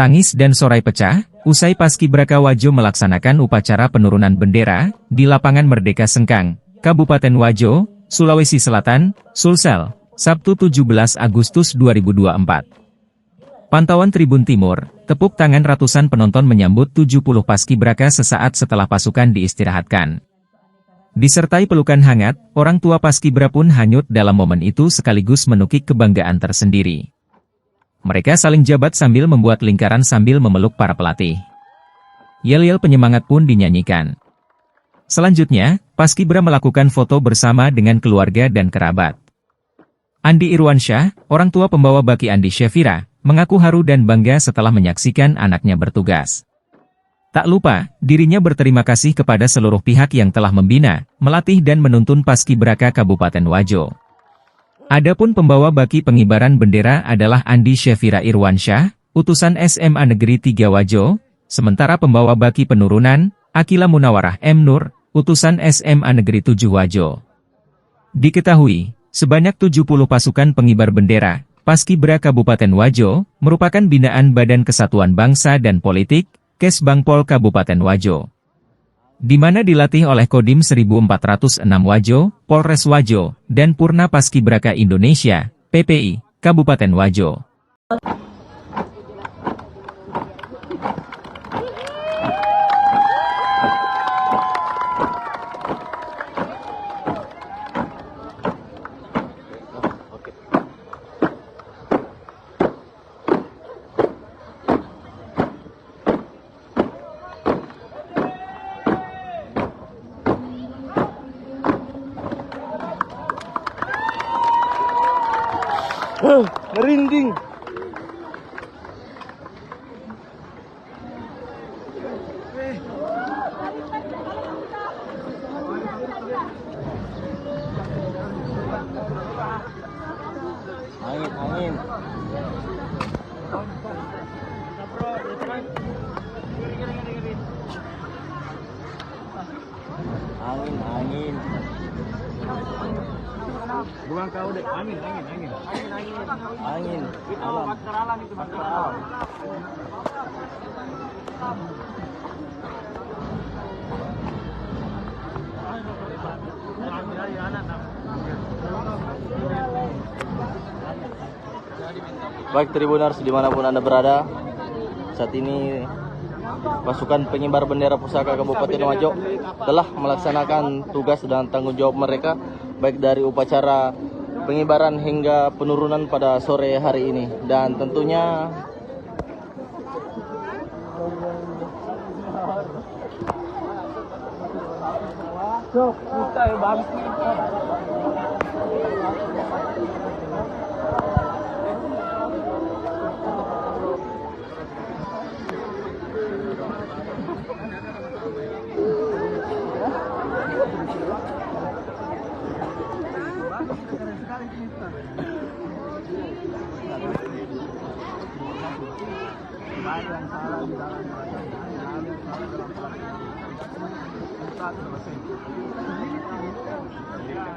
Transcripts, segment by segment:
Tangis dan sorai pecah, usai Paskibraka Wajo melaksanakan upacara penurunan bendera di Lapangan Merdeka Sengkang, Kabupaten Wajo, Sulawesi Selatan, Sulsel, Sabtu 17 Agustus 2024. Pantauan Tribun Timur, tepuk tangan ratusan penonton menyambut 70 Paskibraka sesaat setelah pasukan diistirahatkan. Disertai pelukan hangat, orang tua Paskibra pun hanyut dalam momen itu sekaligus menukik kebanggaan tersendiri. Mereka saling jabat sambil membuat lingkaran sambil memeluk para pelatih. Yel-yel penyemangat pun dinyanyikan. Selanjutnya, Paskibra melakukan foto bersama dengan keluarga dan kerabat. Andi Irwansyah, orang tua pembawa baki Andi Syafira, mengaku haru dan bangga setelah menyaksikan anaknya bertugas. Tak lupa, dirinya berterima kasih kepada seluruh pihak yang telah membina, melatih dan menuntun Paskibraka Kabupaten Wajo. Adapun pembawa baki pengibaran bendera adalah Andi Syafira Irwansyah, utusan SMA Negeri 3 Wajo, sementara pembawa baki penurunan, Akila Munawarah M. Nur, utusan SMA Negeri 7 Wajo. Diketahui, sebanyak 70 pasukan pengibar bendera, Paskibra Kabupaten Wajo, merupakan binaan Badan Kesatuan Bangsa dan Politik, Kesbangpol Kabupaten Wajo, di mana dilatih oleh Kodim 1406 Wajo, Polres Wajo, dan Purna Paskibraka Indonesia, PPI, Kabupaten Wajo. Merinding. Angin. Angin. Bukan kau deh, angin. Itu faktor alam itu, faktor alam. Baik Tribuners dimanapun Anda berada, saat ini pasukan pengibar bendera pusaka Kabupaten Wajo telah melaksanakan tugas dan tanggung jawab mereka, baik dari upacara pengibaran hingga penurunan pada sore hari ini. Dan tentunya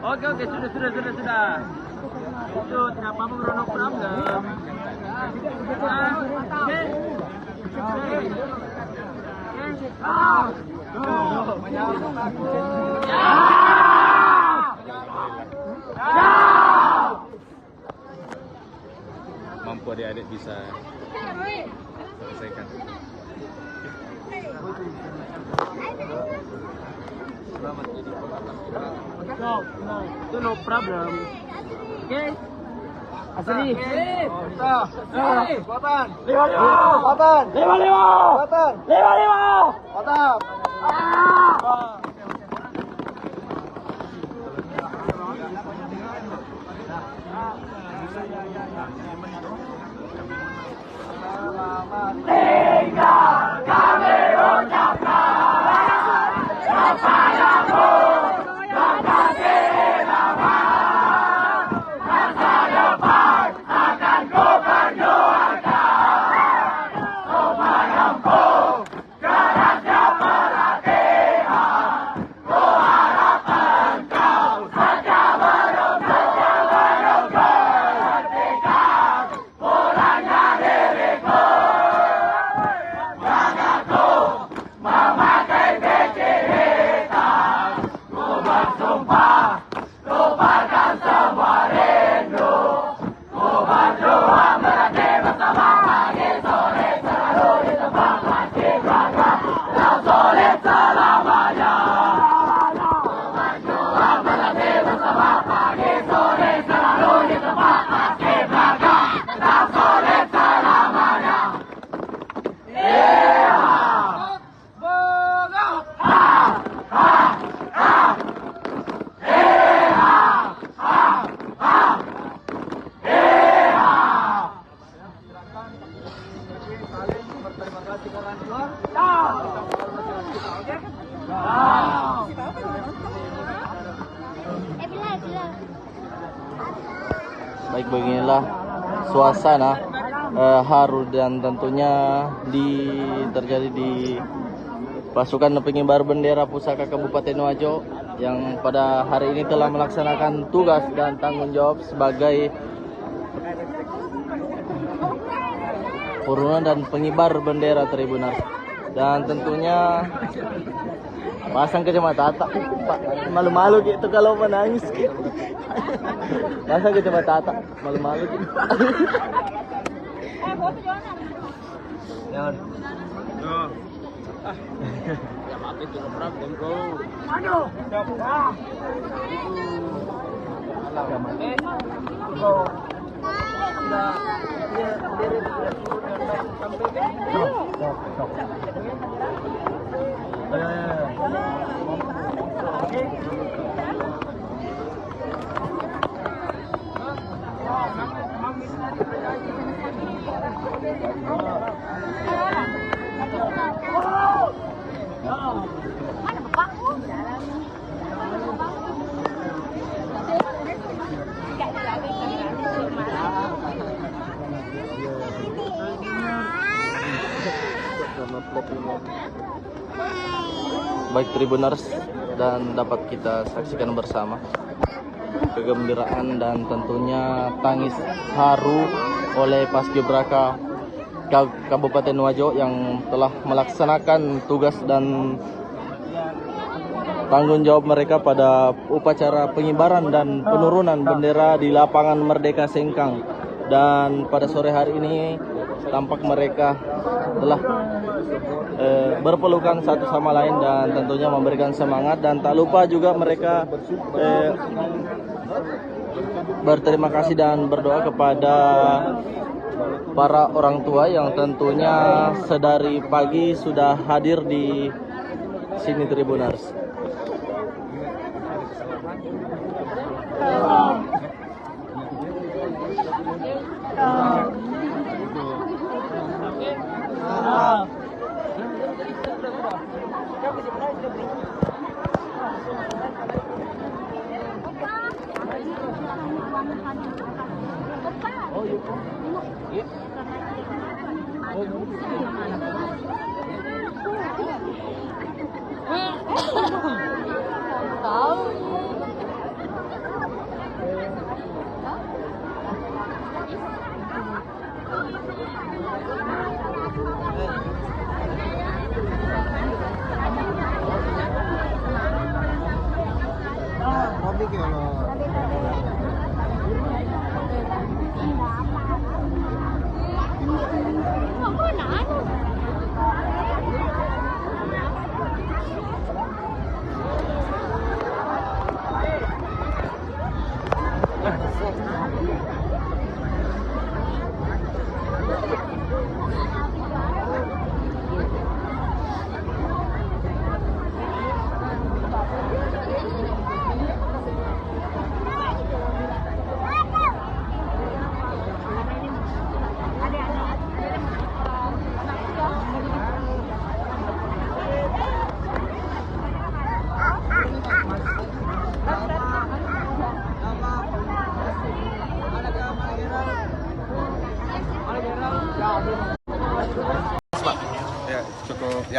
Oke, sudah. Itu tidak apa-apa, no problem. Mampu adik-adik bisa selesaikan. Selamat jadi itu no problem. Oke. Asli. Kuatan. 55. Mantap. Tinggal kami ucapkan kepadamu dan kasih nama masa depan akan ku perjuangkan, ku menempuh kerasnya pelatihan. Baik, beginilah suasana haru dan tentunya terjadi di pasukan pengibar bendera pusaka Kabupaten Wajo yang pada hari ini telah melaksanakan tugas dan tanggung jawab sebagai purunan dan pengibar bendera Tribunars. Dan tentunya pasang kacamata Pak, malu-malu gitu kalau menangis gitu. Pasang kacamata malu-malu gitu. Jangan. Baik Tribuners, dan dapat kita saksikan bersama kegembiraan dan tentunya tangis haru oleh Paskibraka Kabupaten Wajo yang telah melaksanakan tugas dan tanggung jawab mereka pada upacara pengibaran dan penurunan bendera di lapangan Merdeka Sengkang. Dan pada sore hari ini tampak mereka telah berpelukan satu sama lain dan tentunya memberikan semangat, dan tak lupa juga mereka berterima kasih dan berdoa kepada para orang tua yang tentunya sedari pagi sudah hadir di sini Tribuners.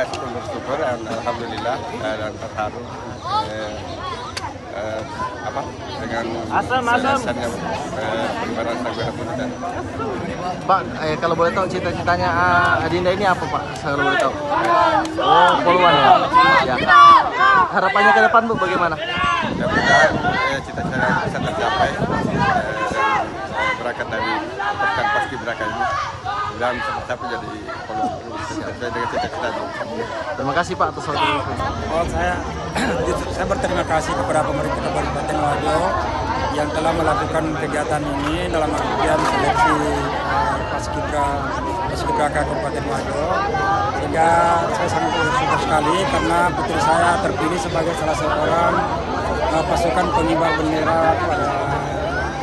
Cukup bersyukur dan alhamdulillah dan terharu dengan selesainya pengibaran sang merah putih. Pak, kalau boleh tahu cita-citanya Adinda ini apa Pak? Kalau boleh tahu. Oh, poluan ya. Ya. Harapannya ke depan Bu bagaimana? Mudah-mudahan cita-cita bisa tercapai berangkat dari pasukan Paskibraka ini dan sampai jadi polisi sesuai dengan cita-cita. Terima kasih Pak atas waktu. Saya berterima kasih kepada pemerintah Kabupaten Wajo yang telah melakukan kegiatan ini dalam artian seleksi Paskibraka Kabupaten Wajo, sehingga saya sangat bersyukur sekali karena putri saya terpilih sebagai salah seorang pasukan pengibar bendera pada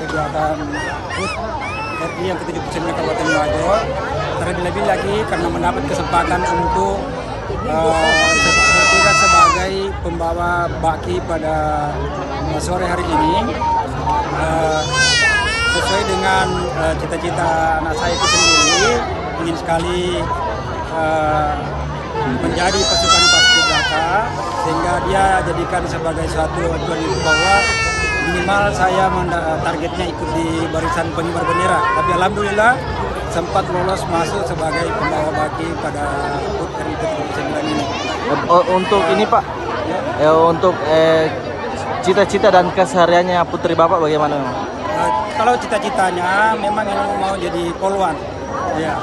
kegiatan HUT RI yang ke-79 Kabupaten Wajo. terlebih lagi karena mendapat kesempatan untuk bertugas sebagai pembawa baki pada sore hari ini. Sesuai dengan cita-cita anak saya itu sendiri, ingin sekali menjadi pasukan Paskibraka, sehingga dia jadikan sebagai suatu acuan itu bahwa minimal saya targetnya ikut di barisan pengibar bendera. Tapi alhamdulillah sempat lolos masuk sebagai pembawa baki pada HUT RI ke-39 ini. Untuk ini Pak, untuk cita-cita dan kesehariannya putri Bapak bagaimana? Kalau cita-citanya memang yang mau jadi polwan, ya.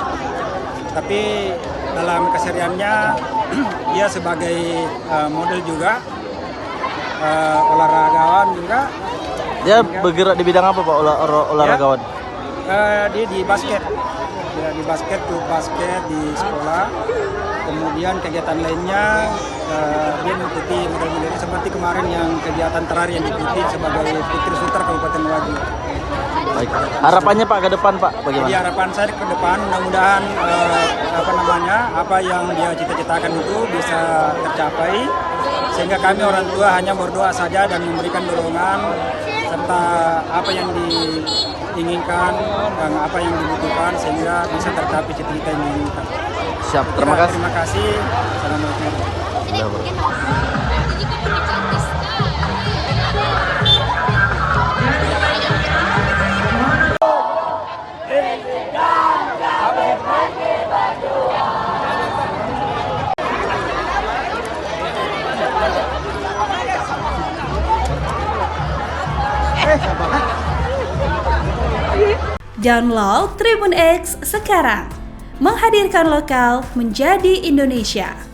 Tapi dalam kesehariannya dia sebagai model juga, olahragawan juga. Dia bergerak di bidang apa Pak olahragawan? Dia di basket, ya, di basket, klub basket di sekolah. Kemudian kegiatan lainnya dia mengikuti model-model seperti kemarin yang kegiatan terakhir yang diikuti sebagai Putri Suter Kabupaten Wajo. Baik. Harapannya Pak ke depan Pak bagaimana? Jadi harapan saya ke depan mudah-mudahan apa yang dia cita-citakan itu bisa tercapai, sehingga kami orang tua hanya berdoa saja dan memberikan dorongan serta apa yang diinginkan dan apa yang dibutuhkan sehingga bisa tercapai cita-cita yang diinginkan. Siap, terima kasih. Terima kasih. Assalamualaikum. Download Tribun X sekarang, menghadirkan lokal menjadi Indonesia.